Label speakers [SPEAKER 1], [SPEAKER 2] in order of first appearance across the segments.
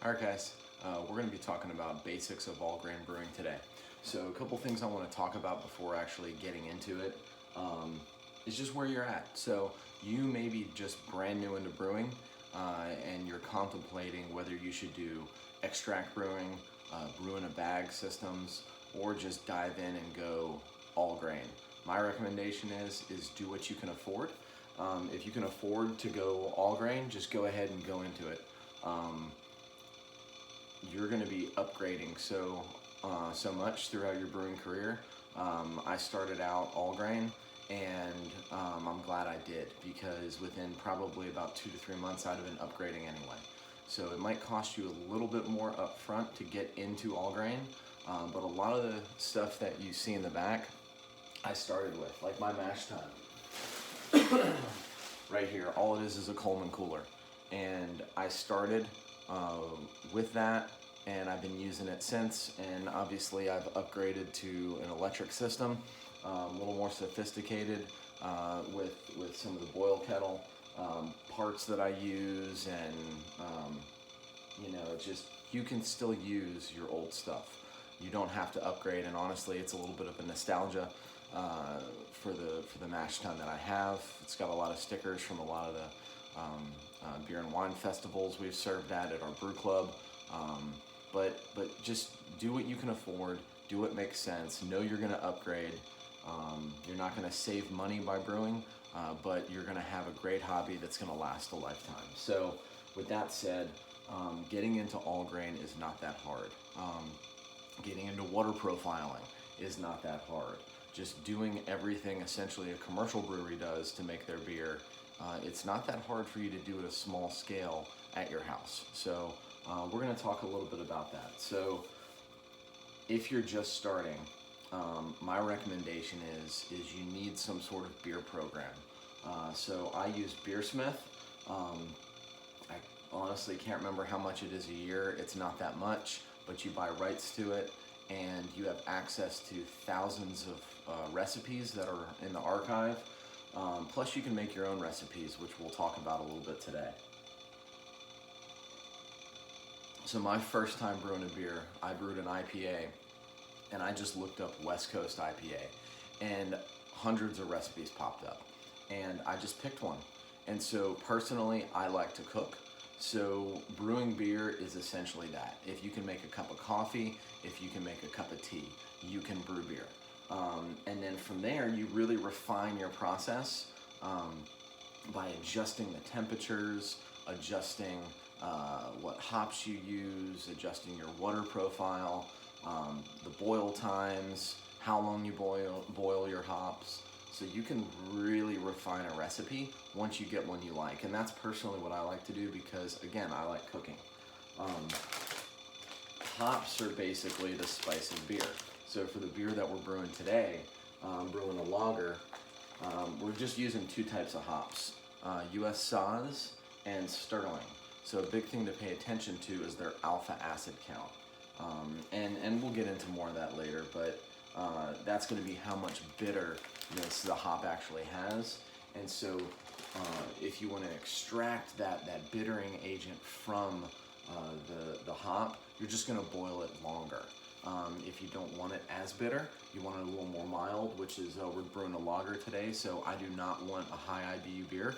[SPEAKER 1] Alright guys, we're going to be talking about basics of all grain brewing today. So a couple things I want to talk about before actually getting into it is just where you're at. So you may be just brand new into brewing and you're contemplating whether you should do extract brewing, brew in a bag systems, or just dive in and go all grain. My recommendation is do what you can afford. If you can afford to go all grain, just go ahead and go into it. You're going to be upgrading so much throughout your brewing career. I started out all grain, and I'm glad I did, because within probably about 2 to 3 months I'd have been upgrading anyway. So it might cost you a little bit more up front to get into all grain, but a lot of the stuff that you see in the back I started with, like my mash tun right here. All it is a Coleman cooler, and I started with that, and I've been using it since. And obviously I've upgraded to an electric system, a little more sophisticated with some of the boil kettle parts that I use, and just you can still use your old stuff. You don't have to upgrade, and honestly, it's a little bit of a nostalgia for the mash tun that I have. It's got a lot of stickers from a lot of the beer and wine festivals we've served at our brew club. But just do what you can afford, do what makes sense, know you're going to upgrade. You're not going to save money by brewing, but you're going to have a great hobby that's going to last a lifetime. So with that said, getting into all grain is not that hard. Getting into water profiling is not that hard. Just doing everything essentially a commercial brewery does to make their beer. It's not that hard for you to do at a small scale at your house. So we're going to talk a little bit about that. So if you're just starting, my recommendation is you need some sort of beer program. So I use Beersmith. I honestly can't remember how much it is a year. It's not that much, but you buy rights to it, and you have access to thousands of recipes that are in the archive. Plus you can make your own recipes, which we'll talk about a little bit today. So my first time brewing a beer, I brewed an IPA, and I just looked up West Coast IPA, and hundreds of recipes popped up, and I just picked one. And so personally, I like to cook. So brewing beer is essentially that. If you can make a cup of coffee, if you can make a cup of tea, you can brew beer. And then from there, you really refine your process by adjusting the temperatures, adjusting what hops you use, adjusting your water profile, the boil times, how long you boil your hops. So you can really refine a recipe once you get one you like. And that's personally what I like to do, because again, I like cooking. Hops are basically the spice of beer. So for the beer that we're brewing today, brewing a lager, we're just using 2 types of hops, US Saaz and Sterling. So a big thing to pay attention to is their alpha acid count. And we'll get into more of that later, but that's going to be how much bitterness the hop actually has. And so if you want to extract that bittering agent from the hop, you're just going to boil it longer. If you don't want it as bitter, you want it a little more mild, which is we're brewing a lager today, so I do not want a high IBU beer.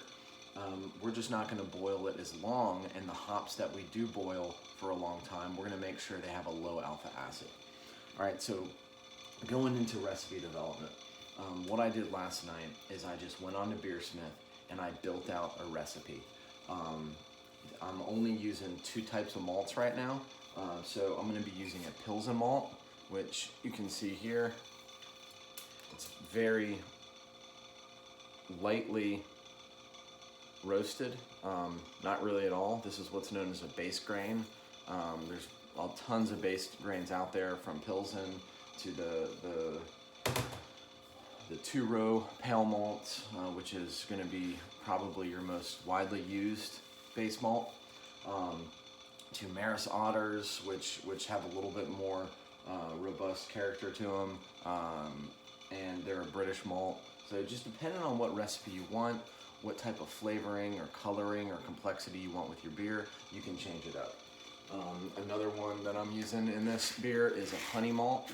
[SPEAKER 1] We're just not going to boil it as long, and the hops that we do boil for a long time, we're going to make sure they have a low alpha acid. All right, so going into recipe development, what I did last night is I just went on to Beersmith and I built out a recipe. I'm only using 2 types of malts right now. So I'm going to be using a Pilsen malt, which you can see here. It's very lightly roasted, not really at all. This is what's known as a base grain. There's tons of base grains out there, from Pilsen to the 2-row pale malt, which is going to be probably your most widely used base malt, to Maris Otters, which have a little bit more robust character to them, and they're a British malt. So just depending on what recipe you want, what type of flavoring or coloring or complexity you want with your beer, you can change it up. Another one that I'm using in this beer is a honey malt.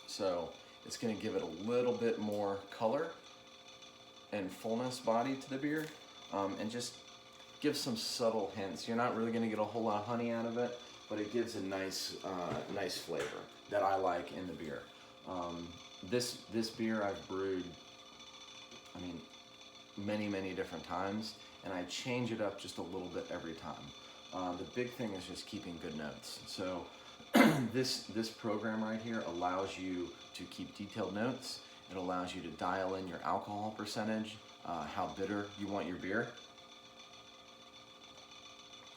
[SPEAKER 1] So it's going to give it a little bit more color and fullness body to the beer, and just give some subtle hints. You're not really going to get a whole lot of honey out of it, but it gives a nice flavor that I like in the beer. This beer I've brewed, I mean, many different times, and I change it up just a little bit every time. The big thing is just keeping good notes. So this program right here allows you to keep detailed notes. It allows you to dial in your alcohol percentage, how bitter you want your beer.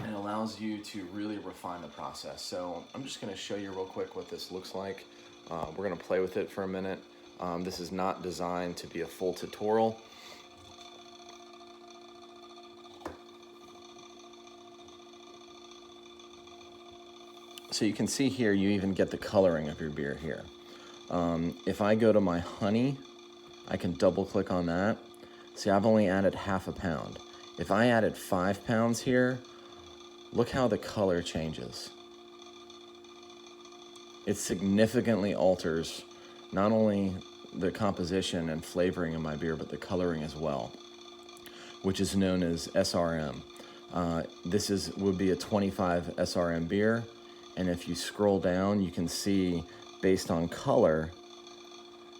[SPEAKER 1] And it allows you to really refine the process. So I'm just going to show you real quick what this looks like. We're going to play with it for a minute. This is not designed to be a full tutorial. So you can see here, you even get the coloring of your beer here. If I go to my honey, I can double click on that. See, I've only added ½ pound. If I added 5 pounds here, look how the color changes. It significantly alters not only the composition and flavoring of my beer, but the coloring as well, which is known as SRM. This would be a 25 SRM beer, and if you scroll down, you can see, based on color,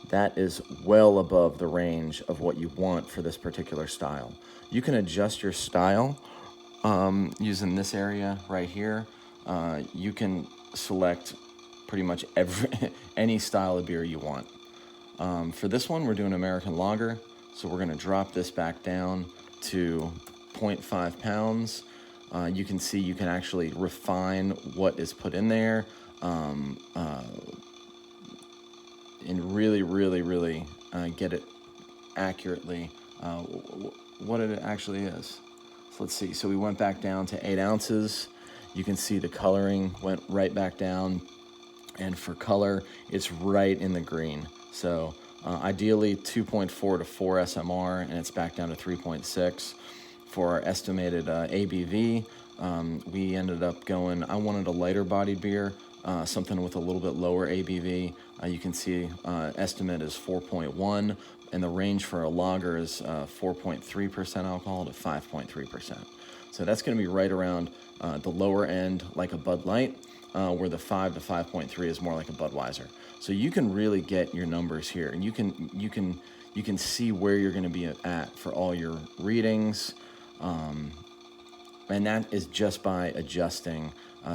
[SPEAKER 1] that is well above the range of what you want for this particular style. You can adjust your style using this area right here. You can select pretty much any style of beer you want. For this one, we're doing American Lager, so we're gonna drop this back down to 0.5 pounds. You can see you can actually refine what is put in there, and really get it accurately what it actually is. So let's see. So we went back down to 8 ounces. You can see the coloring went right back down, and for color, it's right in the green. So ideally 2.4 to 4 SMR, and it's back down to 3.6. For our estimated ABV, we ended up going, I wanted a lighter bodied beer, something with a little bit lower ABV. You can see estimate is 4.1, and the range for a lager is 4.3% alcohol to 5.3%. So that's going to be right around the lower end, like a Bud Light, where the 5 to 5.3 is more like a Budweiser. So you can really get your numbers here, and you can see where you're going to be at for all your readings, and that is just by adjusting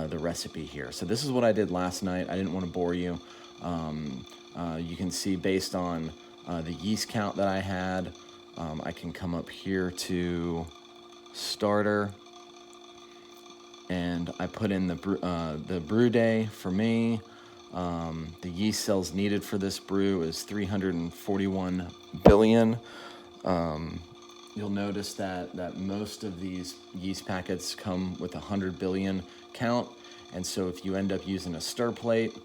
[SPEAKER 1] the recipe here. So this is what I did last night. I didn't want to bore you. You can see based on the yeast count that I had, I can come up here to starter, and I put in the brew day for me. The yeast cells needed for this brew is 341 billion. You'll notice that most of these yeast packets come with 100 billion count, and so if you end up using a stir plate,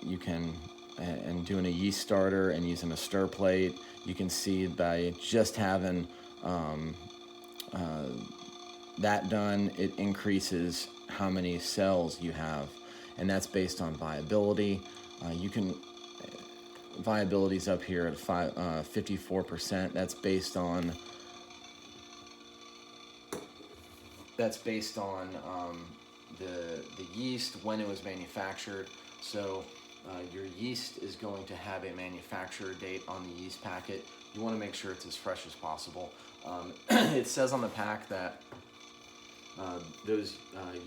[SPEAKER 1] you can, and doing a yeast starter and using a stir plate, you can see by just having that done, it increases how many cells you have, and that's based on viability. Viability's up here at 54%. That's based on the yeast, when it was manufactured. So your yeast is going to have a manufacturer date on the yeast packet. You want to make sure it's as fresh as possible. It says on the pack that those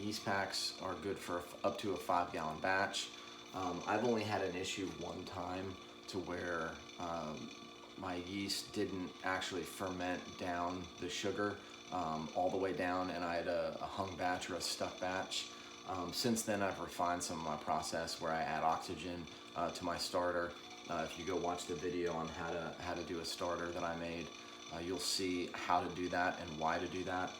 [SPEAKER 1] yeast packs are good for up to a 5-gallon batch. I've only had an issue one time to where my yeast didn't actually ferment down the sugar all the way down, and I had a hung batch or a stuck batch. Since then, I've refined some of my process where I add oxygen to my starter. If you go watch the video on how to do a starter that I made, you'll see how to do that and why to do that.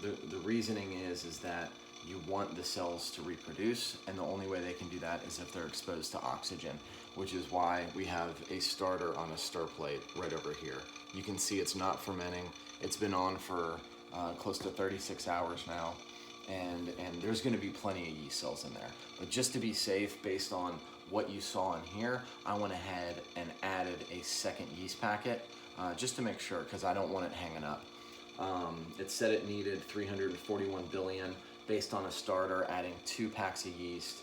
[SPEAKER 1] The reasoning is that you want the cells to reproduce, and the only way they can do that is if they're exposed to oxygen, which is why we have a starter on a stir plate right over here. You can see it's not fermenting. It's been on for close to 36 hours now, and there's going to be plenty of yeast cells in there. But just to be safe, based on what you saw in here, I went ahead and added a second yeast packet just to make sure, because I don't want it hanging up. It said it needed 341 billion. Based on a starter, adding 2 packs of yeast,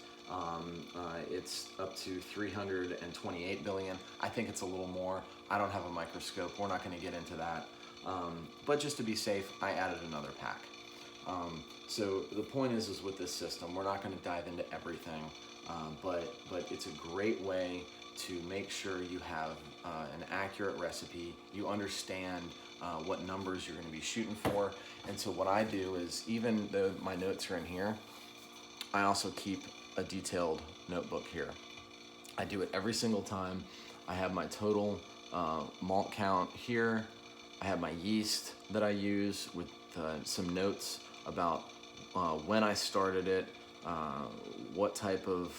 [SPEAKER 1] it's up to 328 billion. I think it's a little more. I don't have a microscope. We're not going to get into that. But just to be safe, I added another pack. So the point is with this system, we're not going to dive into everything, but it's a great way to make sure you have an accurate recipe. You understand what numbers you're going to be shooting for. And so what I do is, even though my notes are in here, I also keep a detailed notebook here. I do it every single time. I have my total malt count here. I have my yeast that I use with some notes about when I started it, what type of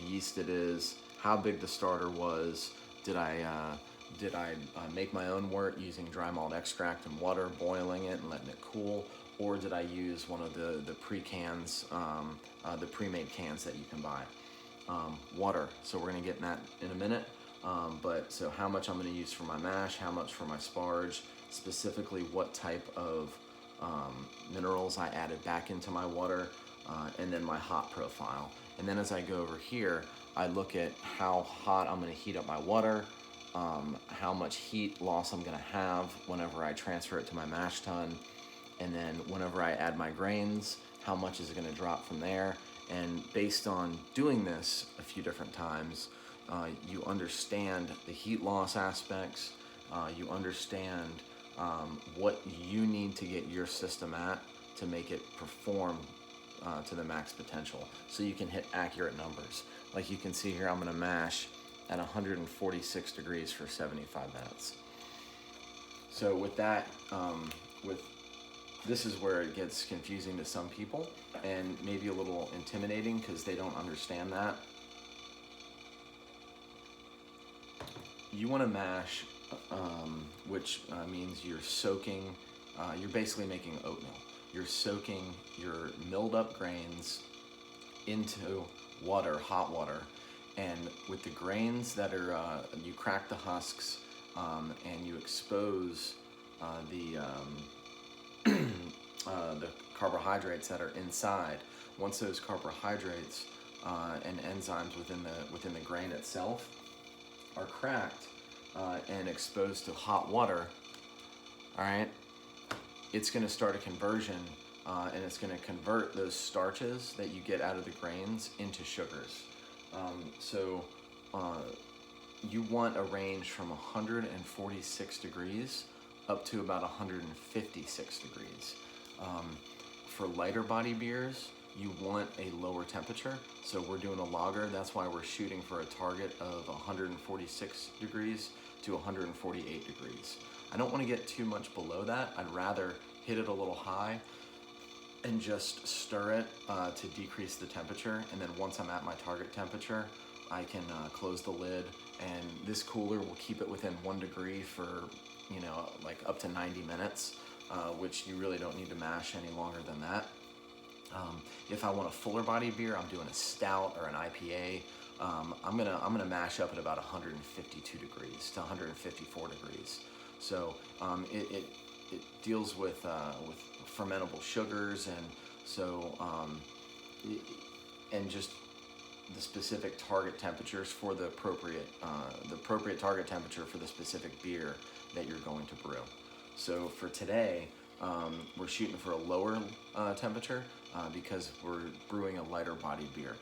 [SPEAKER 1] yeast it is, how big the starter was, did I make my own wort using dry malt extract and water, boiling it and letting it cool, or did I use one of the pre-cans, the pre-made cans that you can buy? Water, so we're gonna get in that in a minute. But so how much I'm gonna use for my mash, how much for my sparge, specifically what type of minerals I added back into my water, and then my hot profile. And then as I go over here, I look at how hot I'm gonna heat up my water, how much heat loss I'm gonna have whenever I transfer it to my mash tun, and then whenever I add my grains, how much is it gonna drop from there. And based on doing this a few different times, you understand the heat loss aspects, you understand what you need to get your system at to make it perform to the max potential, so you can hit accurate numbers. Like you can see here, I'm gonna mash at 146 degrees for 75 minutes. So with that, this is where it gets confusing to some people and maybe a little intimidating because they don't understand that. You want to mash, which means you're soaking, you're basically making oatmeal. You're soaking your milled up grains into water, hot water, and with the grains that are, you crack the husks and you expose the carbohydrates that are inside. Once those carbohydrates and enzymes within the grain itself are cracked and exposed to hot water, all right, it's going to start a conversion and it's going to convert those starches that you get out of the grains into sugars. So you want a range from 146 degrees up to about 156 degrees. For lighter body beers, you want a lower temperature. So we're doing a lager, that's why we're shooting for a target of 146 degrees to 148 degrees. I don't want to get too much below that. I'd rather hit it a little high and just stir it to decrease the temperature. And then once I'm at my target temperature, I can close the lid, and this cooler will keep it within 1 degree for, you know, like up to 90 minutes, which you really don't need to mash any longer than that. If I want a fuller body beer, I'm doing a stout or an IPA, I'm gonna mash up at about 152 degrees to 154 degrees. So it deals with fermentable sugars, and so and just the specific target temperatures for the appropriate target temperature for the specific beer that you're going to brew. So for today, we're shooting for a lower temperature because we're brewing a lighter body beer.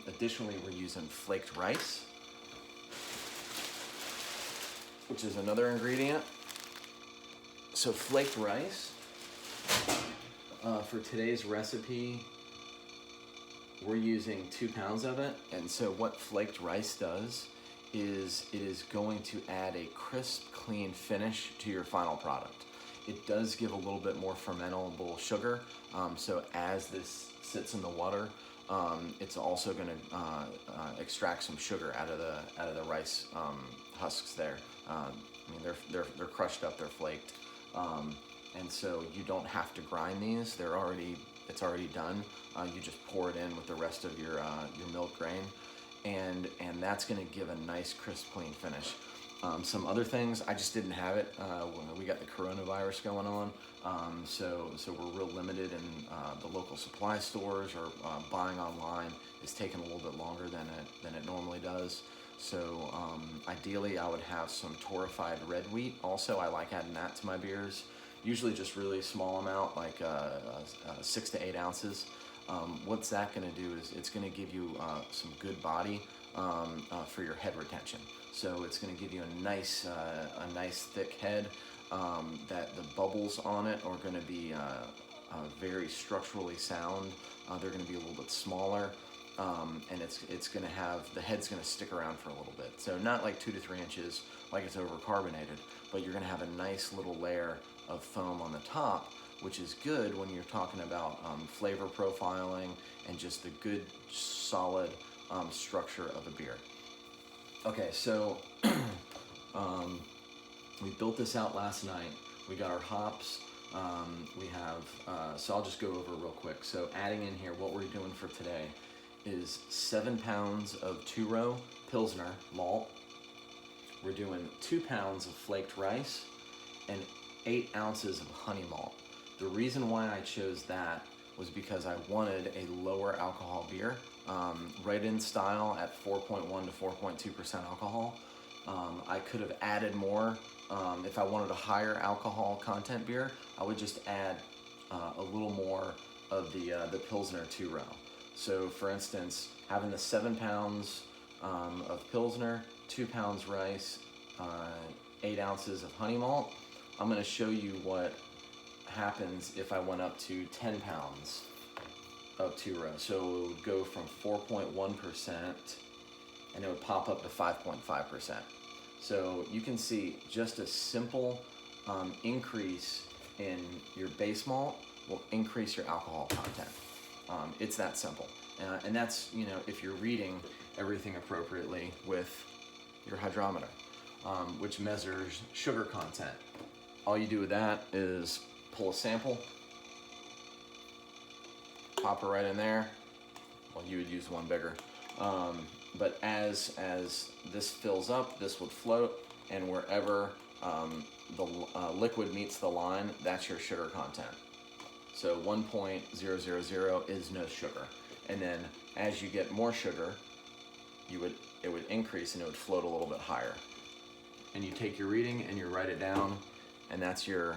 [SPEAKER 1] Additionally, we're using flaked rice, which is another ingredient. So flaked rice, for today's recipe, we're using 2 pounds of it. And so what flaked rice does is it is going to add a crisp, clean finish to your final product. It does give a little bit more fermentable sugar. So as this sits in the water, it's also going to extract some sugar out of the rice husks there. I mean, they're crushed up, they're flaked, and so you don't have to grind these. It's already done. You just pour it in with the rest of your milk grain, and that's going to give a nice crisp, clean finish. Some other things, I just didn't have it when we got the coronavirus going on, so we're real limited in the local supply stores, or buying online is taking a little bit longer than it normally does. So ideally I would have some torrefied red wheat. Also, I like adding that to my beers, usually just really small amount, like 6 to 8 ounces. What's that going to do is it's going to give you some good body for your head retention. So it's going to give you a nice thick head, that the bubbles on it are going to be very structurally sound. They're going to be a little bit smaller, and it's going to have, the head's going to stick around for a little bit. So not like 2 to 3 inches like it's over carbonated, but you're going to have a nice little layer of foam on the top, which is good when you're talking about flavor profiling and just the good solid structure of a beer. Okay, so we built this out last night. We got our hops. We have, so I'll just go over real quick. So adding in here, what we're doing for today is 7 pounds of 2-row Pilsner malt. We're doing 2 pounds of flaked rice and 8 ounces of honey malt. The reason why I chose that was because I wanted a lower alcohol beer, right in style at 4.1 to 4.2% alcohol. I could have added more. If I wanted a higher alcohol content beer, I would just add a little more of the Pilsner 2-row. So for instance, having the 7 pounds of Pilsner, 2 pounds rice, 8 ounces of honey malt, I'm going to show you what happens if I went up to 10 pounds of 2-row. So it would go from 4.1% and it would pop up to 5.5%. So you can see just a simple increase in your base malt will increase your alcohol content. It's that simple. And that's, if you're reading everything appropriately with your hydrometer, which measures sugar content. All you do with that is pull a sample, pop it right in there. Well, you would use one bigger. But as this fills up, this would float, and wherever the liquid meets the line, that's your sugar content. So 1.000 is no sugar. And then as you get more sugar, it would increase and it would float a little bit higher. And you take your reading and you write it down, and that's your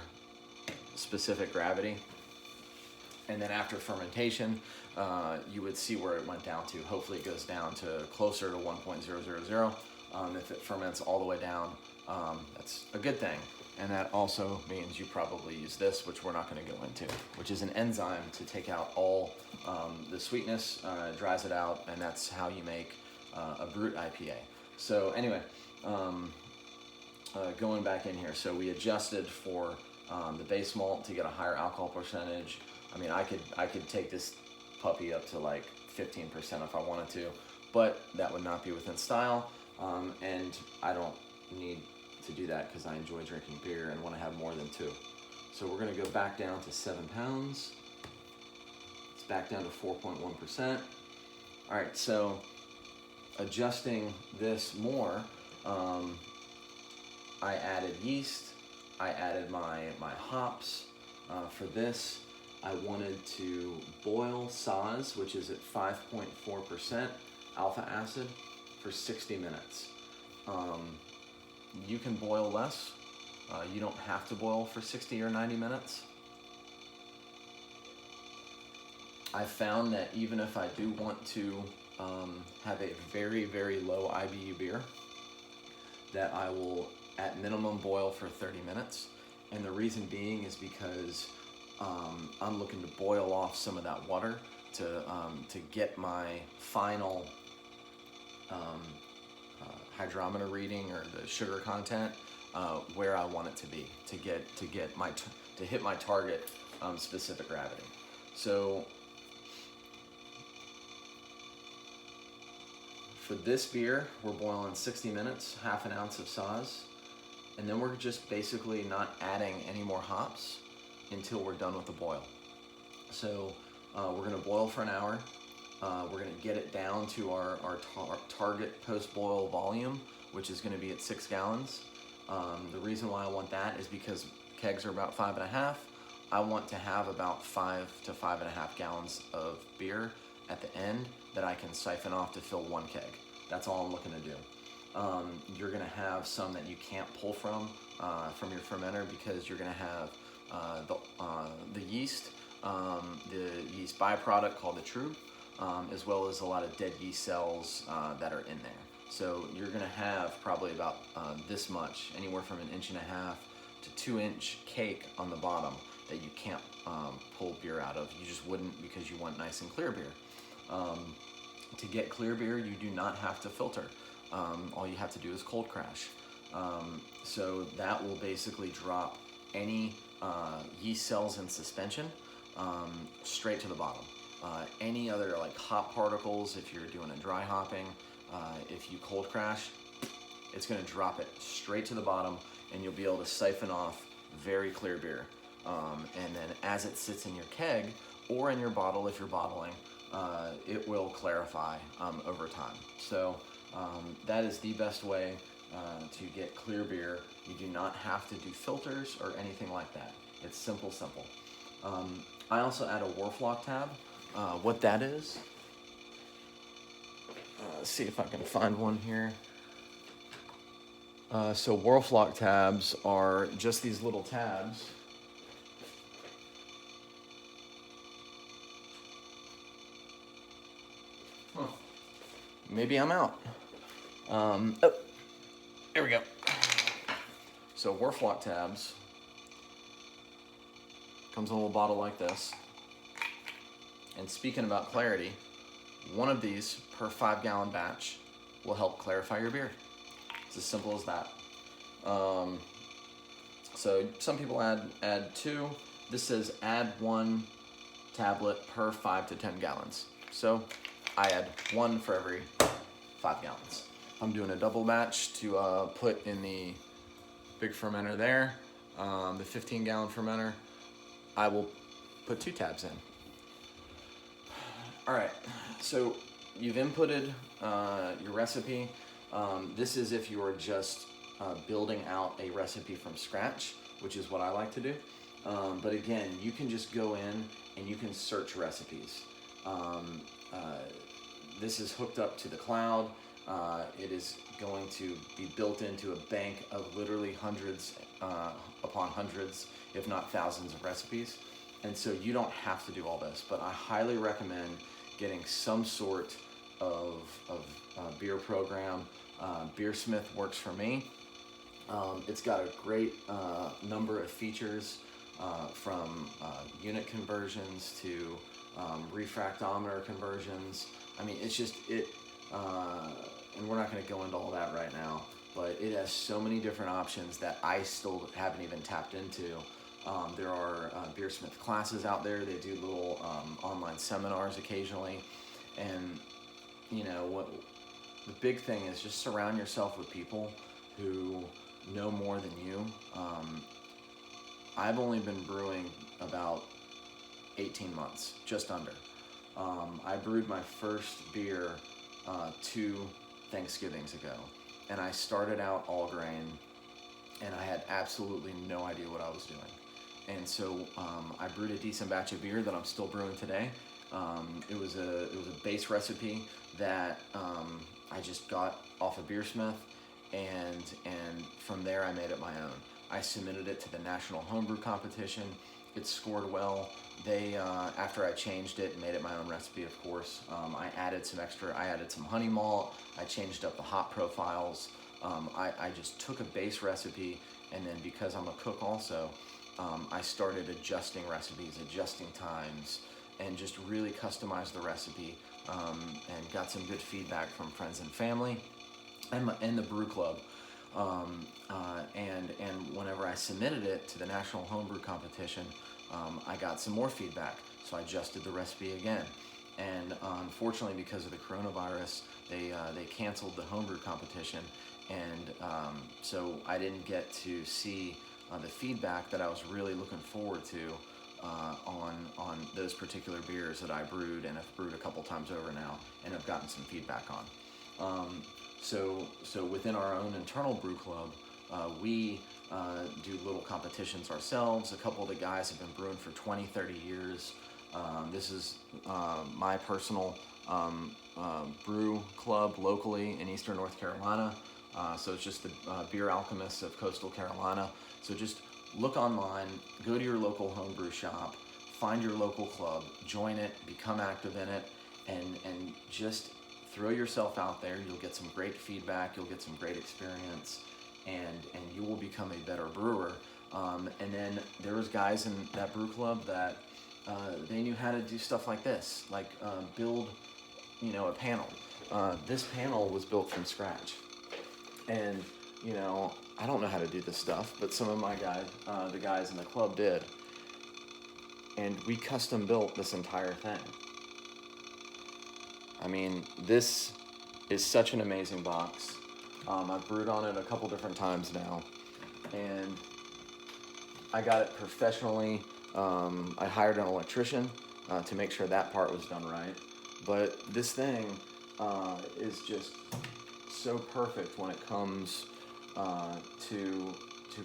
[SPEAKER 1] specific gravity. And then after fermentation, you would see where it went down to. Hopefully it goes down to closer to 1.000. If it ferments all the way down, that's a good thing. And that also means you probably use this, which we're not going to go into, which is an enzyme to take out all the sweetness, dries it out, and that's how you make a brut IPA. So anyway, going back in here, so we adjusted for the base malt to get a higher alcohol percentage. I mean, I could take this puppy up to like 15% if I wanted to, but that would not be within style, and I don't need to do that because I enjoy drinking beer and want to have more than 2. So we're going to go back down to 7 pounds. It's back down to 4.1%. All right, so adjusting this more, I added yeast. I added my hops. For this, I wanted to boil Saaz, which is at 5.4% alpha acid, for 60 minutes. You can boil less. You don't have to boil for 60 or 90 minutes. I found that even if I do want to have a very, very low IBU beer, that I will at minimum boil for 30 minutes. And the reason being is because I'm looking to boil off some of that water to get my final hydrometer reading, or the sugar content, where I want it to be, to hit my target specific gravity. So for this beer, we're boiling 60 minutes, ½ ounce of Saaz, and then we're just basically not adding any more hops. until we're done with the boil. So we're going to boil for an hour. We're going to get it down to our target post-boil volume, which is going to be at 6 gallons. The reason why I want that is because kegs are about 5.5. I want to have about 5 to 5.5 gallons of beer at the end that I can siphon off to fill 1 keg. That's all I'm looking to do. You're going to have some that you can't pull from your fermenter, because you're going to have the yeast byproduct called the true, as well as a lot of dead yeast cells that are in there. So you're going to have probably about this much, anywhere from 1.5 inches to 2 inch cake on the bottom that you can't pull beer out of. You just wouldn't, because you want nice and clear beer. To get clear beer, you do not have to filter. All you have to do is cold crash. So that will basically drop any yeast cells in suspension straight to the bottom. Any other like hop particles, if you're doing a dry hopping, if you cold crash, it's going to drop it straight to the bottom, and you'll be able to siphon off very clear beer. And then as it sits in your keg or in your bottle, if you're bottling, it will clarify over time. So that is the best way to get clear beer. You do not have to do filters or anything like that. It's simple. I also add a Warflock tab. What that is, let's see if I can find one here. So Warflock tabs are just these little tabs. Maybe I'm out. Oh, there we go. So Warflock tabs comes in a little bottle like this. And speaking about clarity, one of these per 5 gallon batch will help clarify your beer. It's as simple as that. So some people add 2. This says add 1 tablet per 5 to 10 gallons. So I add 1 for every 5 gallons. I'm doing a double batch to put in the big fermenter there, the 15 gallon fermenter. I will put 2 tabs in. All right, so you've inputted your recipe. This is if you are just building out a recipe from scratch, which is what I like to do. But again, you can just go in and you can search recipes. This is hooked up to the cloud. It is going to be built into a bank of literally hundreds upon hundreds, if not thousands of recipes. And so you don't have to do all this, but I highly recommend getting some sort of beer program. Beersmith works for me. It's got a great number of features, from unit conversions to refractometer conversions. I mean, it's just, and we're not going to go into all that right now, but it has so many different options that I still haven't even tapped into. There are Beersmith classes out there. They do little online seminars occasionally. And, you know, what the big thing is, just surround yourself with people who know more than you. I've only been brewing about 18 months, just under. I brewed my first beer 2 Thanksgivings ago, and I started out all grain, and I had absolutely no idea what I was doing. And so I brewed a decent batch of beer that I'm still brewing today. It was a base recipe that I just got off of Beersmith, and from there I made it my own. I submitted it to the National Homebrew Competition. It scored well. They after I changed it and made it my own recipe, of course, I added some honey malt. I changed up the hop profiles. I just took a base recipe, and then because I'm a cook also, I started adjusting recipes, adjusting times, and just really customized the recipe, and got some good feedback from friends and family and the brew club. And whenever I submitted it to the National Homebrew Competition, I got some more feedback, so I adjusted the recipe again. And unfortunately, because of the coronavirus, they canceled the homebrew competition, and so I didn't get to see the feedback that I was really looking forward to on those particular beers that I brewed and have brewed a couple times over now, and have gotten some feedback on. So within our own internal brew club, we do little competitions ourselves. A couple of the guys have been brewing for 20, 30 years. This is my personal brew club locally in Eastern North Carolina. So it's just the Beer Alchemists of Coastal Carolina. So just look online, go to your local homebrew shop, find your local club, join it, become active in it, and just throw yourself out there. You'll get some great feedback, you'll get some great experience, and you will become a better brewer. And then there was guys in that brew club that they knew how to do stuff like this, like build, a panel. This panel was built from scratch. And, I don't know how to do this stuff, but some of my guys, the guys in the club did. And we custom built this entire thing. I mean, this is such an amazing box. I've brewed on it a couple different times now. And I got it professionally. I hired an electrician to make sure that part was done right. But this thing is just so perfect when it comes to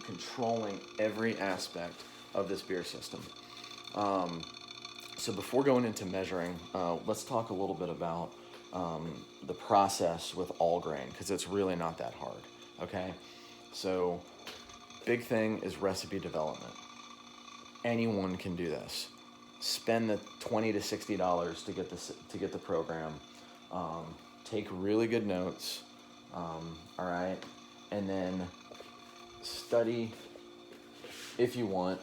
[SPEAKER 1] controlling every aspect of this beer system. So before going into measuring, let's talk a little bit about the process with all grain, because it's really not that hard, okay? So big thing is recipe development. Anyone can do this. Spend the $20 to $60 to get the program. Take really good notes, all right? And then study if you want.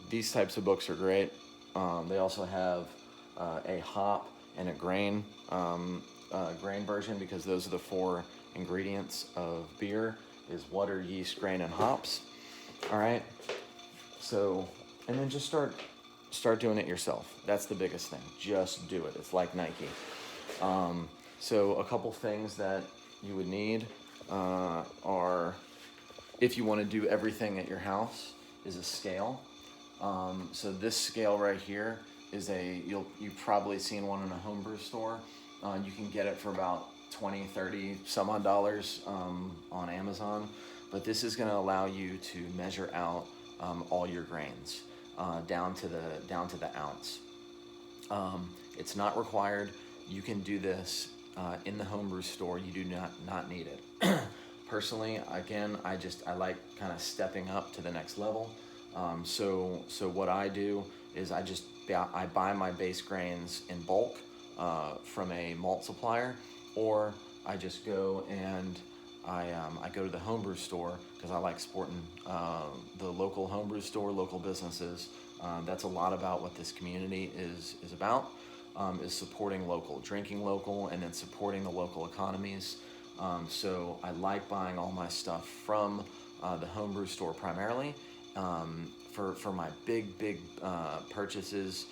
[SPEAKER 1] These types of books are great. They also have a hop and a grain version, because those are the 4 ingredients of beer: is water, yeast, grain, and hops. All right. So, and then just start doing it yourself. That's the biggest thing. Just do it. It's like Nike. So a couple things that you would need are, if you want to do everything at your house, is a scale. So this scale right here is you've probably seen one in a homebrew store. You can get it for about 20, 30 some odd dollars on Amazon. But this is going to allow you to measure out all your grains down to the ounce. It's not required. You can do this in the homebrew store. You do not need it. Personally, again, I like kind of stepping up to the next level. So what I do is I buy my base grains in bulk from a malt supplier, or I just go and I go to the homebrew store, because I like supporting the local homebrew store, local businesses. That's a lot about what this community is about, is supporting local, drinking local, and then supporting the local economies. So I like buying all my stuff from the homebrew store primarily. For my big purchases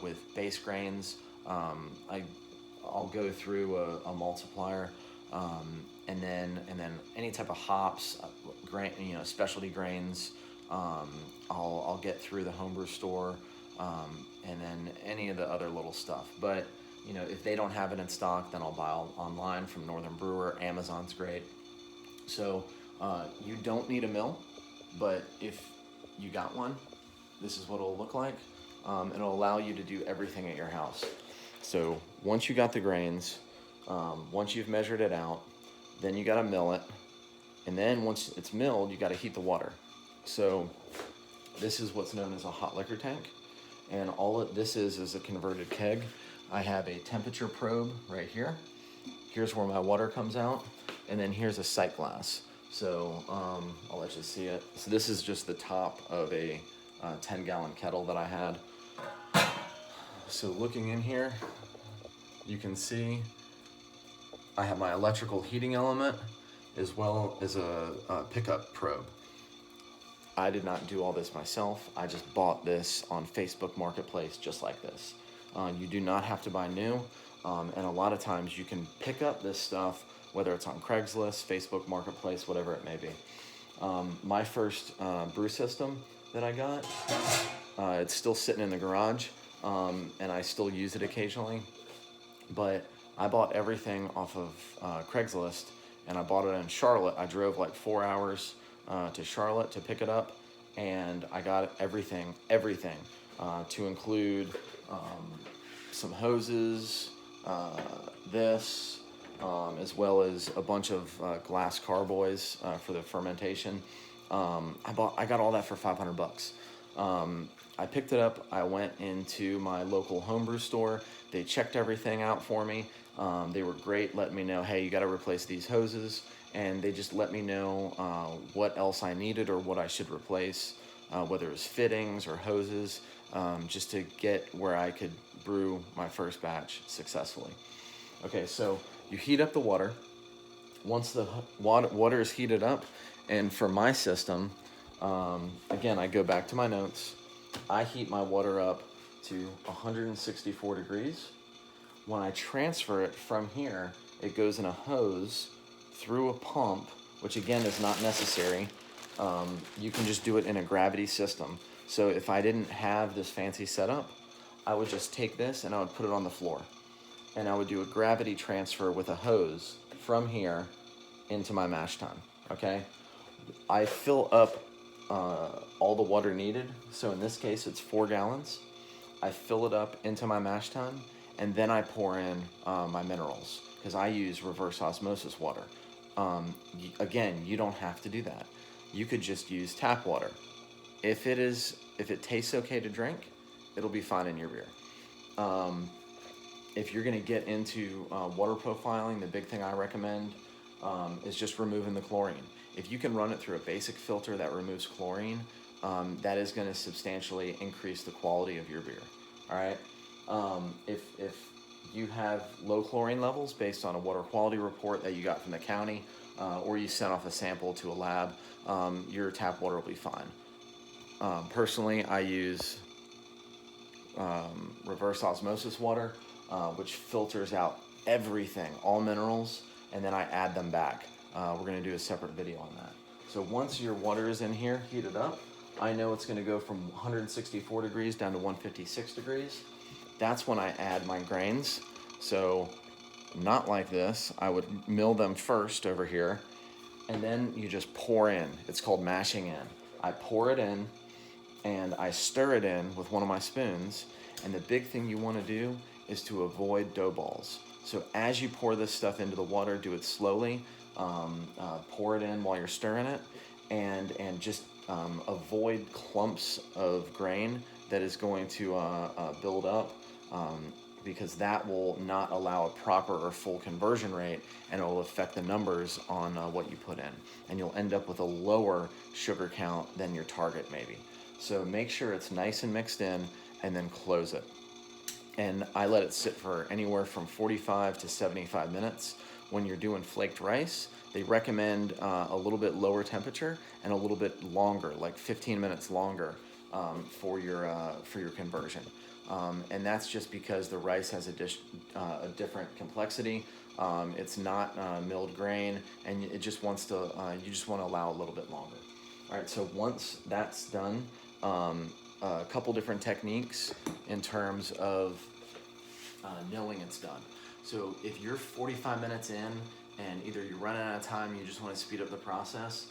[SPEAKER 1] with base grains, I'll go through a malt supplier, and then any type of hops, grain, specialty grains, I'll get through the homebrew store, and then any of the other little stuff. But if they don't have it in stock, then I'll buy online from Northern Brewer. Amazon's great. So you don't need a mill, but if you got one, this is what it'll look like. It'll allow you to do everything at your house. So once you got the grains, once you've measured it out, then you got to mill it. And then once it's milled, you got to heat the water. So this is what's known as a hot liquor tank. And all this is a converted keg. I have a temperature probe right here. Here's where my water comes out. And then here's a sight glass. So I'll let you see it. So this is just the top of a 10-gallon kettle that I had. So looking in here, you can see I have my electrical heating element as well as a pickup probe. I did not do all this myself. I just bought this on Facebook Marketplace just like this. You do not have to buy new, and a lot of times you can pick up this stuff, whether it's on Craigslist, Facebook Marketplace, whatever it may be. My first brew system that I got, it's still sitting in the garage, and I still use it occasionally. But I bought everything off of Craigslist, and I bought it in Charlotte. I drove like 4 hours to Charlotte to pick it up, and I got everything, to include some hoses, this, as well as a bunch of glass carboys for the fermentation. I got all that for 500 bucks. I picked it up. I went into my local homebrew store. They checked everything out for me. They were great, letting me know, hey, you got to replace these hoses, and they just let me know what else I needed or what I should replace, whether it was fittings or hoses, just to get where I could brew my first batch successfully. Okay, so you heat up the water. Once the water is heated up, and for my system, again, I go back to my notes. I heat my water up to 164 degrees. When I transfer it from here, it goes in a hose through a pump, which again is not necessary. You can just do it in a gravity system. So if I didn't have this fancy setup, I would just take this and I would put it on the floor. And I would do a gravity transfer with a hose from here into my mash tun, okay? I fill up all the water needed. So in this case, it's 4 gallons. I fill it up into my mash tun, and then I pour in my minerals, because I use reverse osmosis water. Again, you don't have to do that. You could just use tap water. If it tastes okay to drink, it'll be fine in your beer. If you're going to get into water profiling, the big thing I recommend is just removing the chlorine. If you can run it through a basic filter that removes chlorine, that is going to substantially increase the quality of your beer. All right. If you have low chlorine levels based on a water quality report that you got from the county, or you sent off a sample to a lab, your tap water will be fine. Personally, I use reverse osmosis water, which filters out everything, all minerals, and then I add them back. We're going to do a separate video on that. So once your water is in here, heated up, I know it's going to go from 164 degrees down to 156 degrees. That's when I add my grains. So not like this. I would mill them first over here, and then you just pour in. It's called mashing in. I pour it in, and I stir it in with one of my spoons. And the big thing you want to do is to avoid dough balls. So as you pour this stuff into the water, do it slowly. Pour it in while you're stirring it, and just avoid clumps of grain that is going to build up, because that will not allow a proper or full conversion rate, and it will affect the numbers on what you put in, and you'll end up with a lower sugar count than your target maybe. So make sure it's nice and mixed in, and then close it. And I let it sit for anywhere from 45 to 75 minutes. When you're doing flaked rice, they recommend a little bit lower temperature and a little bit longer, like 15 minutes longer, for your conversion. And that's just because the rice has a different complexity. It's not milled grain, and it just wants to. You just want to allow a little bit longer. All right. So once that's done, a couple different techniques in terms of knowing it's done. So if you're 45 minutes in and either you're running out of time, you just want to speed up the process,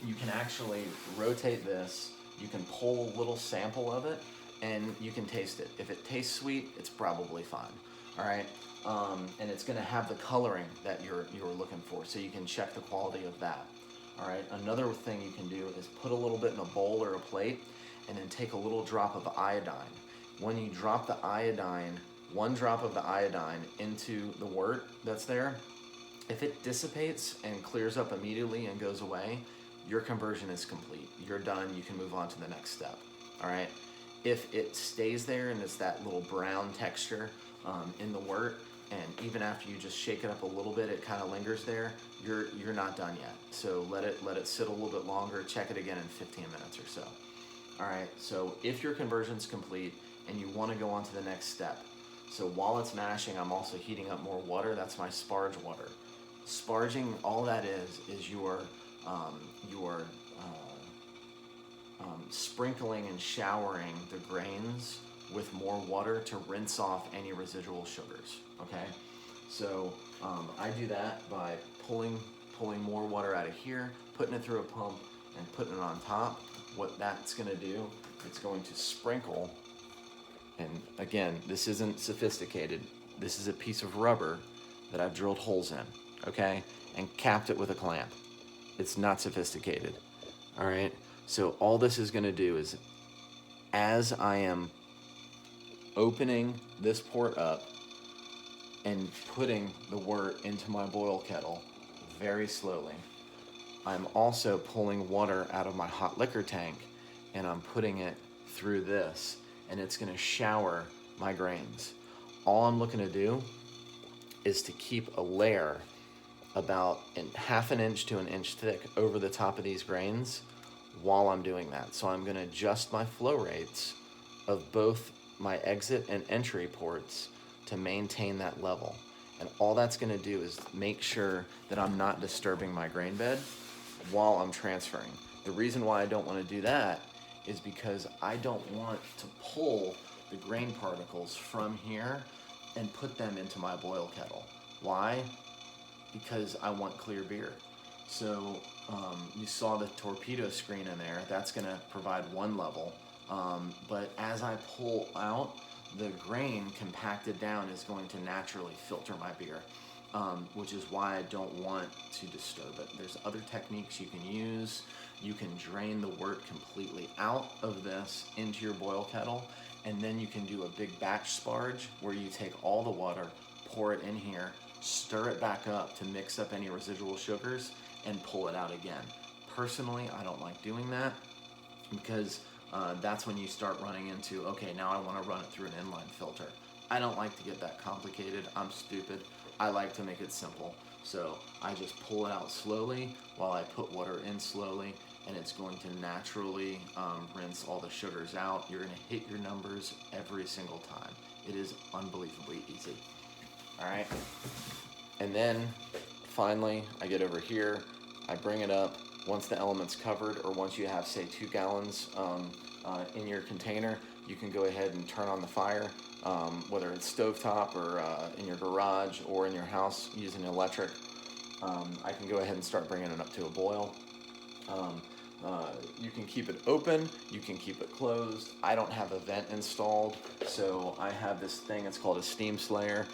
[SPEAKER 1] you can actually rotate this. You can pull a little sample of it, and you can taste it. If it tastes sweet, it's probably fine. All right, and it's going to have the coloring that you're looking for, so you can check the quality of that. All right. Another thing you can do is put a little bit in a bowl or a plate, and then take a little drop of iodine. When you drop the iodine, one drop of the iodine into the wort that's there, if it dissipates and clears up immediately and goes away, your conversion is complete. You're done. You can move on to the next step. All right. If it stays there and it's that little brown texture in the wort, and even after you just shake it up a little bit, it kind of lingers there, you're not done yet. So let it sit a little bit longer. Check it again in 15 minutes or so. All right. So if your conversion's complete and you want to go on to the next step, so while it's mashing, I'm also heating up more water. That's my sparge water. Sparging, all that is you're you're sprinkling and showering the grains with more water to rinse off any residual sugars. Okay, so I do that by pulling more water out of here, putting it through a pump, and putting it on top. What that's going to do, it's going to sprinkle. And again, this isn't sophisticated. This is a piece of rubber that I've drilled holes in, okay, and capped it with a clamp. It's not sophisticated. All right. So all this is going to do is, as I am opening this port up and putting the wort into my boil kettle very slowly, I'm also pulling water out of my hot liquor tank and I'm putting it through this, and it's going to shower my grains. All I'm looking to do is to keep a layer about half an inch to an inch thick over the top of these grains while I'm doing that. So I'm going to adjust my flow rates of both my exit and entry ports to maintain that level. And all that's going to do is make sure that I'm not disturbing my grain bed while I'm transferring. The reason why I don't want to do that is because I don't want to pull the grain particles from here and put them into my boil kettle. Why? Because I want clear beer. So you saw the torpedo screen in there. That's going to provide one level. But as I pull out, the grain compacted down is going to naturally filter my beer, which is why I don't want to disturb it. There's other techniques you can use. You can drain the wort completely out of this into your boil kettle, and then you can do a big batch sparge where you take all the water, pour it in here, stir it back up to mix up any residual sugars, and pull it out again. Personally, I don't like doing that because that's when you start running into, okay, now I want to run it through an inline filter. I don't like to get that complicated. I'm stupid. I like to make it simple. So I just pull it out slowly while I put water in slowly, and it's going to naturally rinse all the sugars out. You're going to hit your numbers every single time. It is unbelievably easy. All right. And then finally, I get over here, I bring it up. Once the element's covered, or once you have, say, 2 gallons in your container, you can go ahead and turn on the fire, whether it's stovetop or in your garage or in your house using electric. I can go ahead and start bringing it up to a boil. You can keep it open, you can keep it closed. I don't have a vent installed, so I have this thing, it's called a steam slayer.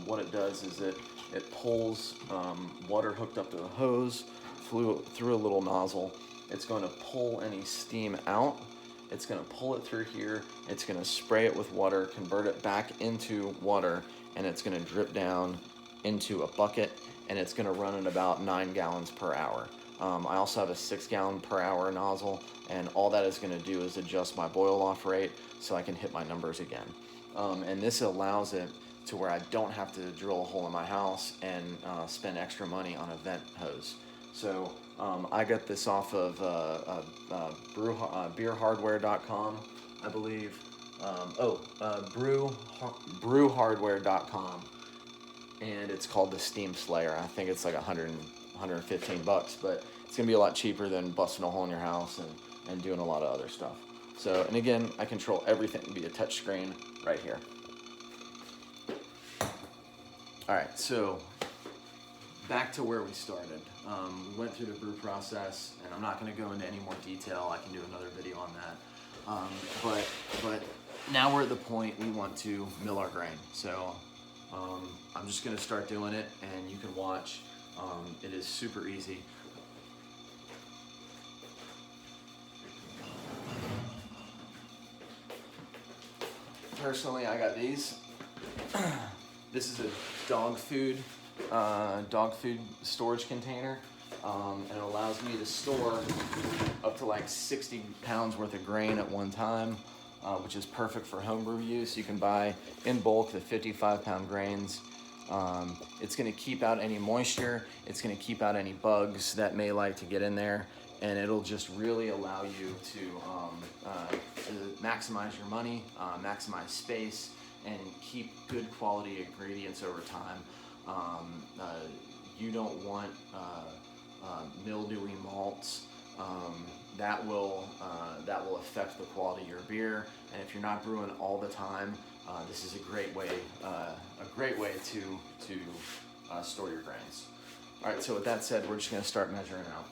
[SPEAKER 1] What it does is it pulls water hooked up to a hose through a little nozzle. It's going to pull any steam out. It's going to pull it through here. It's going to spray it with water, convert it back into water, and it's going to drip down into a bucket, and it's going to run at about 9 gallons per hour. I also have a 6 gallon per hour nozzle, and all that is going to do is adjust my boil off rate so I can hit my numbers again. And this allows it to where I don't have to drill a hole in my house and spend extra money on a vent hose. So I got this off of beerhardware.com, I believe. Brewhardware.com, and it's called the Steam Slayer. I think it's like $115, but it's gonna be a lot cheaper than busting a hole in your house and doing a lot of other stuff. So, and again, I control everything via touch screen right here. All right, so back to where we started. We went through the brew process, and I'm not going to go into any more detail. I can do another video on that. But now we're at the point we want to mill our grain. So I'm just going to start doing it, and you can watch. It is super easy. Personally, I got these. This is a dog food storage container, and it allows me to store up to like 60 pounds worth of grain at one time, which is perfect for homebrew use. You can buy in bulk the 55-pound grains. It's going to keep out any moisture. It's going to keep out any bugs that may like to get in there, and it'll just really allow you to maximize your money, maximize space, and keep good quality ingredients over time. You don't want mildewy malts. That will affect the quality of your beer. And if you're not brewing all the time, this is a great way to store your grains. All right. So with that said, we're just going to start measuring out.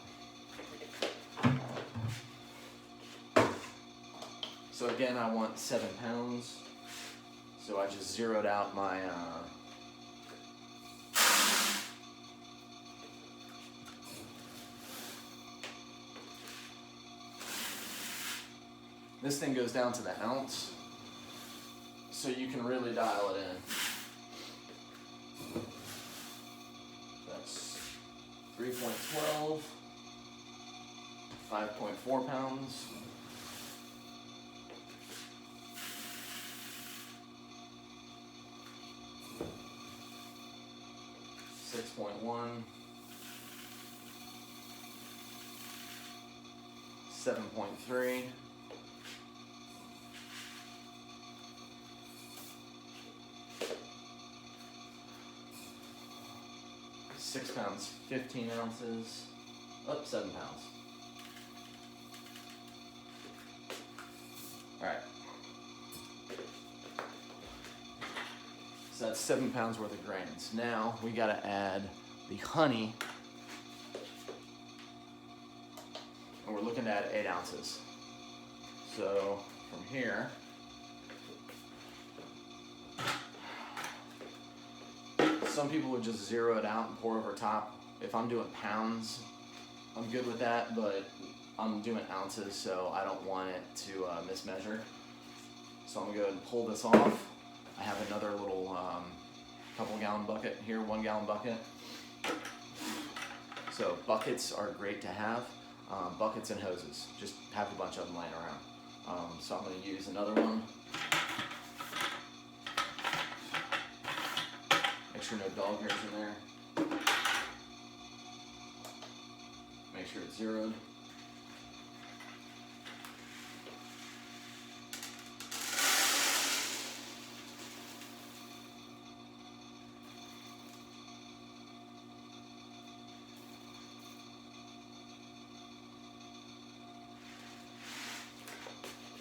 [SPEAKER 1] So again, I want 7 pounds. So I just zeroed out my this thing goes down to the ounce, so you can really dial it in. That's 3.12, 5.4 pounds. 6.1, 7.3, 6 pounds, 15 ounces, 7 pounds. All right. So that's 7 pounds worth of grains. Now we got to add the honey, and we're looking to add 8 ounces. So from here, some people would just zero it out and pour over top. If I'm doing pounds, I'm good with that, but I'm doing ounces, so I don't want it to mismeasure. So I'm gonna go ahead and pull this off. I have another little couple gallon bucket here, 1 gallon bucket. So buckets are great to have, buckets and hoses. Just have a bunch of them laying around. So I'm going to use another one. Make sure no dog hairs in there. Make sure it's zeroed.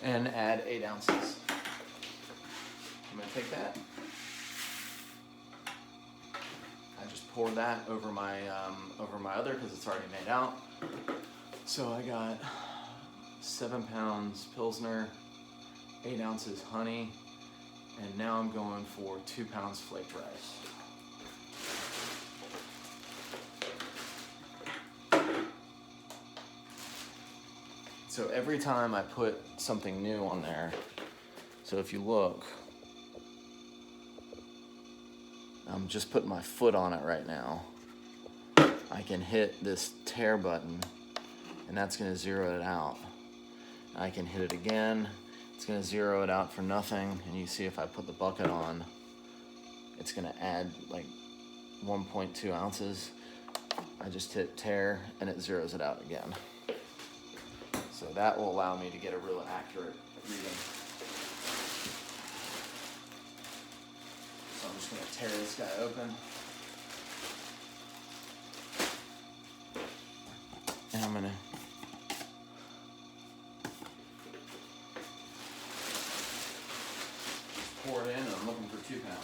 [SPEAKER 1] And add 8 ounces. I'm going to take that. I just pour that over my other because it's already made out. So I got 7 pounds Pilsner, 8 ounces honey, and now I'm going for 2 pounds flaked rice. So every time I put something new on there, so if you look, I'm just putting my foot on it right now. I can hit this tear button, and that's going to zero it out. I can hit it again. It's going to zero it out for nothing. And you see if I put the bucket on, it's going to add like 1.2 ounces. I just hit tear, and it zeroes it out again. So that will allow me to get a real accurate reading. So I'm just going to tear this guy open. And I'm going to pour it in, and I'm looking for 2 pounds.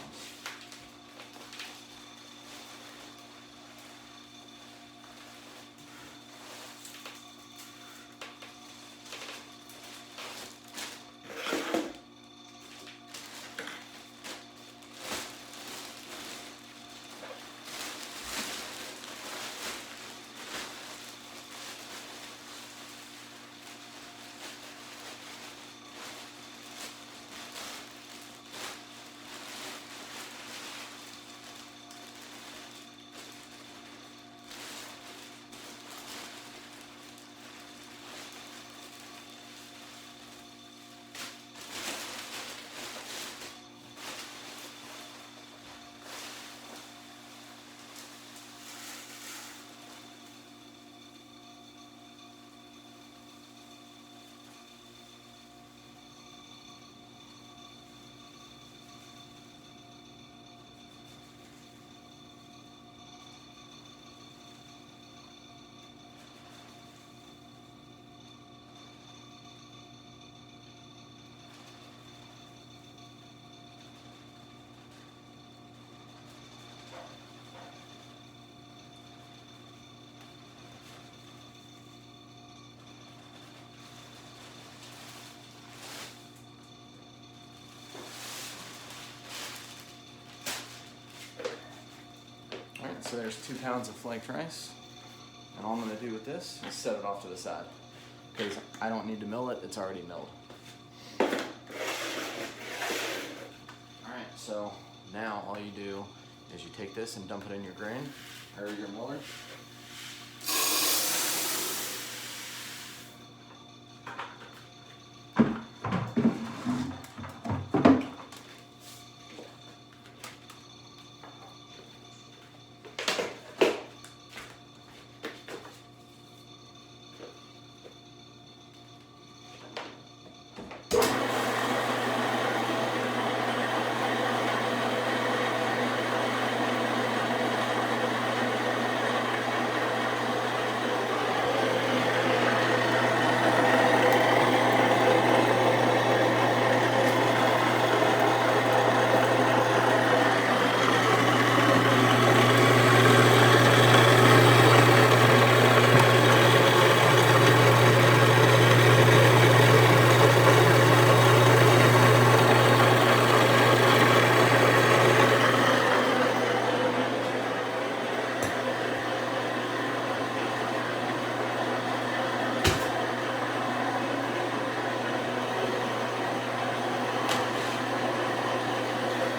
[SPEAKER 1] Alright, so there's 2 pounds of flaked rice. And all I'm going to do with this is set it off to the side. Because I don't need to mill it, it's already milled. Alright, so now all you do is you take this and dump it in your grain, or your miller.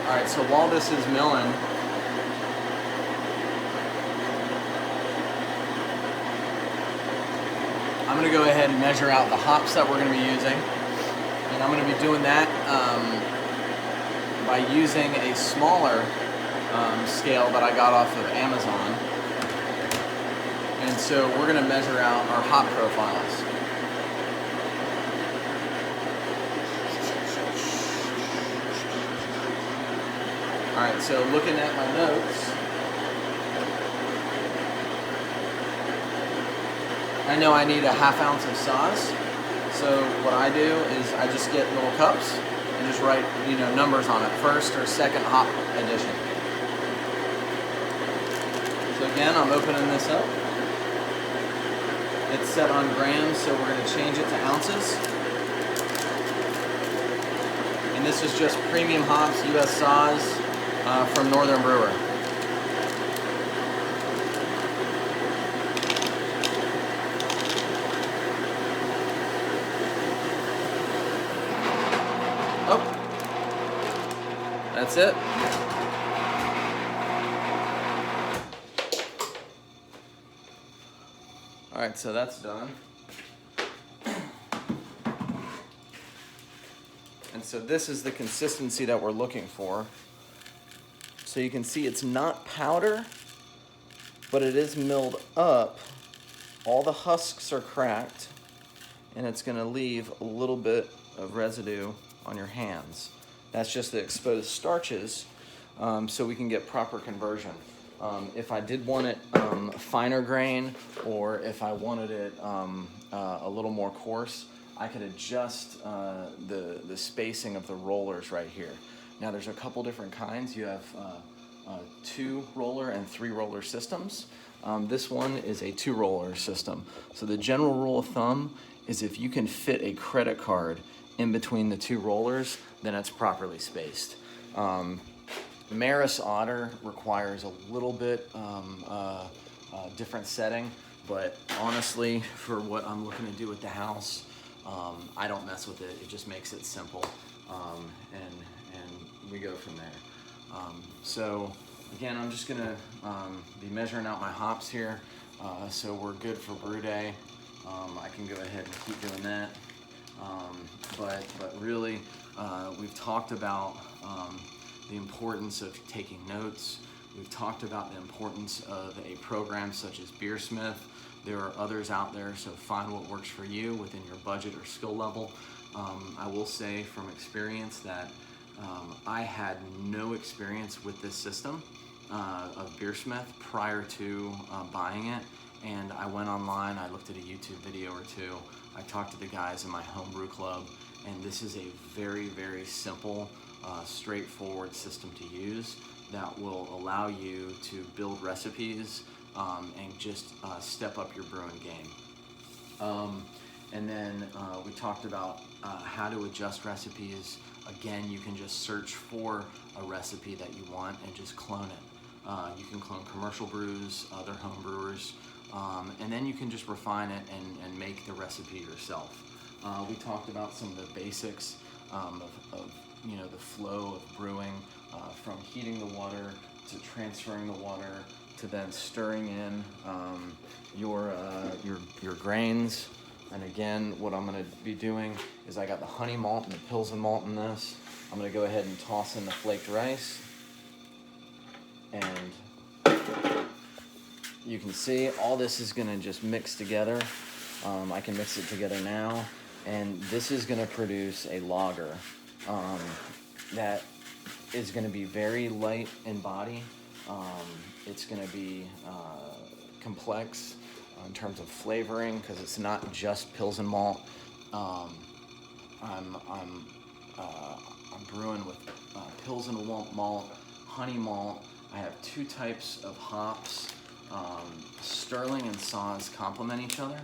[SPEAKER 1] Alright, so while this is milling, I'm going to go ahead and measure out the hops that we're going to be using. And I'm going to be doing that by using a smaller scale that I got off of Amazon. And so we're going to measure out our hop profiles. Alright, so looking at my notes, I know I need a 1/2 ounce of sauce. So what I do is I just get little cups and just write, numbers on it, first or second hop addition. So again, I'm opening this up. It's set on grams, so we're going to change it to ounces. And this is just premium hops, U.S. Saws. From Northern Brewer. Oh, that's it. All right, so that's done. And so this is the consistency that we're looking for. So you can see it's not powder, but it is milled up. All the husks are cracked, and it's going to leave a little bit of residue on your hands. That's just the exposed starches, so we can get proper conversion. If I did want it finer grain, or if I wanted it a little more coarse, I could adjust the spacing of the rollers right here. Now there's a couple different kinds. You have 2 roller and 3 roller systems. This one is a 2 roller system. So the general rule of thumb is if you can fit a credit card in between the 2 rollers, then it's properly spaced. Maris Otter requires a little bit different setting, but honestly, for what I'm looking to do with the house, I don't mess with it. It just makes it simple, and we go from there. So again, I'm just gonna be measuring out my hops here, so we're good for brew day. I can go ahead and keep doing that, but really, we've talked about the importance of taking notes. We've talked about the importance of a program such as Beersmith. There are others out there, so find what works for you within your budget or skill level. I will say from experience that I had no experience with this system of Beersmith prior to buying it, and I went online, I looked at a YouTube video or 2, I talked to the guys in my homebrew club, and this is a very, very simple, straightforward system to use that will allow you to build recipes and just step up your brewing game. And then we talked about how to adjust recipes. Again, you can just search for a recipe that you want and just clone it. You can clone commercial brews, other home brewers, and then you can just refine it and make the recipe yourself. We talked about some of the basics of the flow of brewing, from heating the water to transferring the water to then stirring in your grains. And again, what I'm going to be doing is I got the honey malt and the Pilsen malt in this. I'm going to go ahead and toss in the flaked rice. And you can see all this is going to just mix together. I can mix it together now. And this is going to produce a lager that is going to be very light in body. It's going to be complex in terms of flavoring, because it's not just Pilsen malt. I'm brewing with Pilsen malt, honey malt. I have two types of hops. Sterling and Saaz complement each other.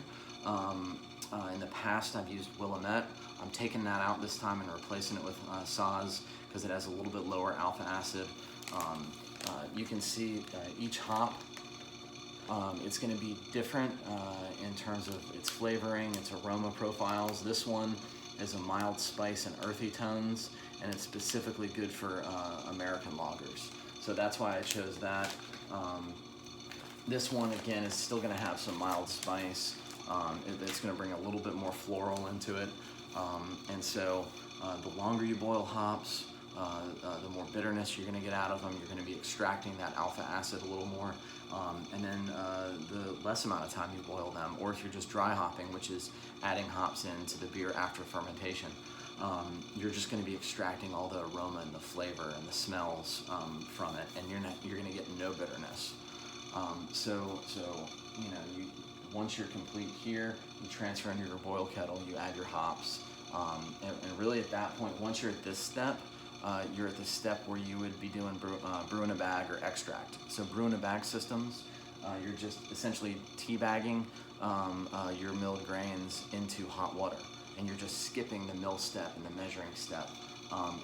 [SPEAKER 1] In the past, I've used Willamette. I'm taking that out this time and replacing it with Saaz because it has a little bit lower alpha acid. You can see each hop, it's going to be different in terms of its flavoring, its aroma profiles. This one is a mild spice and earthy tones, and it's specifically good for American lagers. So that's why I chose that. This one, again, is still going to have some mild spice. It's going to bring a little bit more floral into it. And so the longer you boil hops, the more bitterness you're going to get out of them. You're going to be extracting that alpha acid a little more. And then the less amount of time you boil them, or if you're just dry hopping, which is adding hops into the beer after fermentation, you're just going to be extracting all the aroma and the flavor and the smells from it, and you're going to get no bitterness. So once you're complete here, you transfer into your boil kettle, you add your hops, and really at that point, once you're at this step, you're at the step where you would be doing brew in a bag or extract. So brew in a bag systems, you're just essentially teabagging your milled grains into hot water, and you're just skipping the mill step and the measuring step,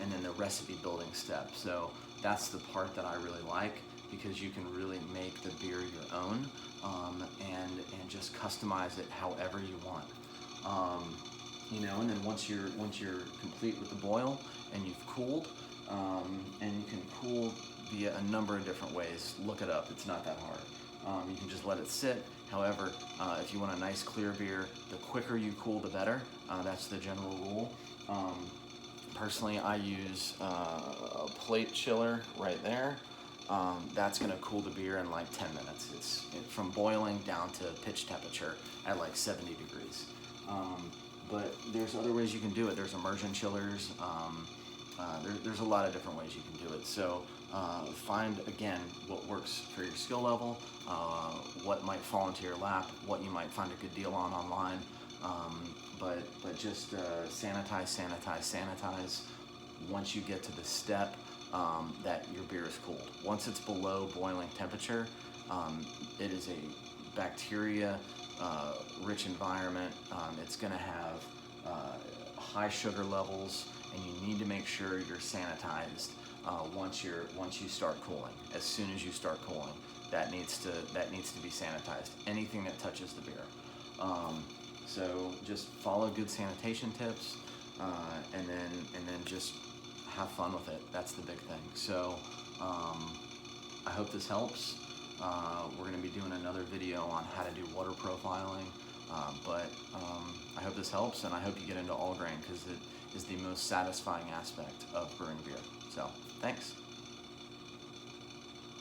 [SPEAKER 1] and then the recipe building step. So that's the part that I really like, because you can really make the beer your own, and just customize it however you want. And then once you're complete with the boil and you've cooled, and you can cool via a number of different ways. Look it up, it's not that hard. You can just let it sit. However, if you want a nice clear beer, the quicker you cool, the better. That's the general rule. Personally, I use a plate chiller right there. That's going to cool the beer in like 10 minutes. It's from boiling down to pitch temperature at like 70 degrees. But there's other ways you can do it. There's immersion chillers. There's a lot of different ways you can do it. So find, again, what works for your skill level, what might fall into your lap, what you might find a good deal on online. But just sanitize once you get to the step that your beer is cooled. Once it's below boiling temperature, it is a bacteria rich environment. It's going to have high sugar levels, and you need to make sure you're sanitized once you start cooling. As soon as you start cooling, that needs to be sanitized. Anything that touches the beer. So just follow good sanitation tips, and then just have fun with it. That's the big thing. So I hope this helps. We're going to be doing another video on how to do water profiling, but I hope this helps, and I hope you get into all grain, because it is the most satisfying aspect of brewing beer. So thanks.